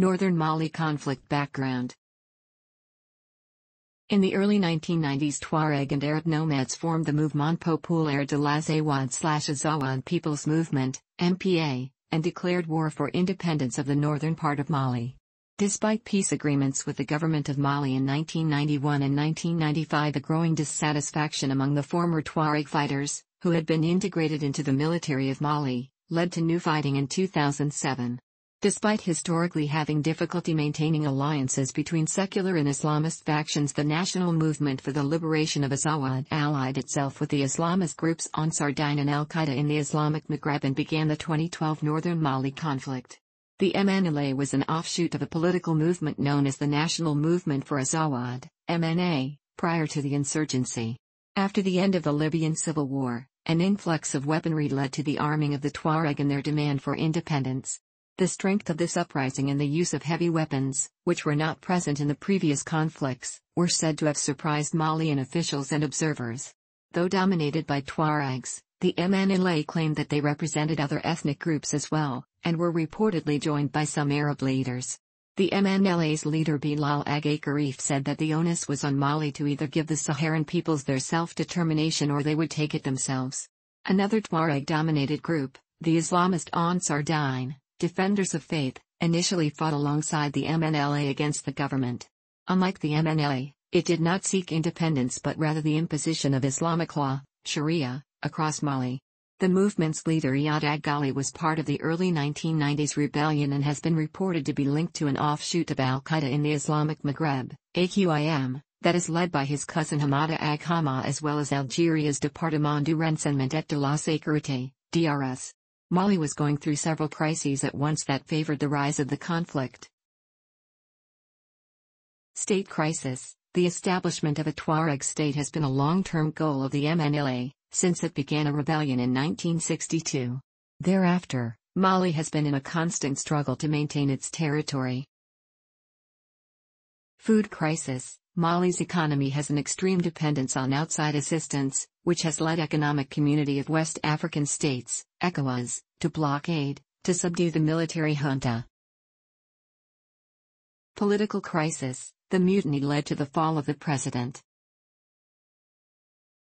Northern Mali conflict background. In the early 1990s, Tuareg and Arab nomads formed the Mouvement Populaire de l'Azawad/Azawad People's Movement, MPA, and declared war for independence of the northern part of Mali. Despite peace agreements with the government of Mali in 1991 and 1995, a growing dissatisfaction among the former Tuareg fighters, who had been integrated into the military of Mali, led to new fighting in 2007. Despite historically having difficulty maintaining alliances between secular and Islamist factions, the National Movement for the Liberation of Azawad allied itself with the Islamist groups Ansar Dine and Al-Qaeda in the Islamic Maghreb and began the 2012 Northern Mali conflict. The MNLA was an offshoot of a political movement known as the National Movement for Azawad, MNA, prior to the insurgency. After the end of the Libyan civil war, an influx of weaponry led to the arming of the Tuareg and their demand for independence. The strength of this uprising and the use of heavy weapons, which were not present in the previous conflicts, were said to have surprised Malian officials and observers. Though dominated by Tuaregs, the MNLA claimed that they represented other ethnic groups as well, and were reportedly joined by some Arab leaders. The MNLA's leader Bilal Agay Karif said that the onus was on Mali to either give the Saharan peoples their self-determination or they would take it themselves. Another Tuareg-dominated group, the Islamist Ansar Dine, Defenders of Faith, initially fought alongside the MNLA against the government. Unlike the MNLA, it did not seek independence but rather the imposition of Islamic law, Sharia, across Mali. The movement's leader Iyad Ag-Ghali was part of the early 1990s rebellion and has been reported to be linked to an offshoot of Al-Qaeda in the Islamic Maghreb, AQIM, that is led by his cousin Hamada Ag-Hama as well as Algeria's Département du Renseignement et de la Sécurité, DRS. Mali was going through several crises at once that favored the rise of the conflict. State crisis. The establishment of a Tuareg state has been a long-term goal of the MNLA, since it began a rebellion in 1962. Thereafter, Mali has been in a constant struggle to maintain its territory. Food crisis. Mali's economy has an extreme dependence on outside assistance, which has led Economic Community of West African States, ECOWAS, to blockade, to subdue the military junta. Political crisis. The mutiny led to the fall of the president.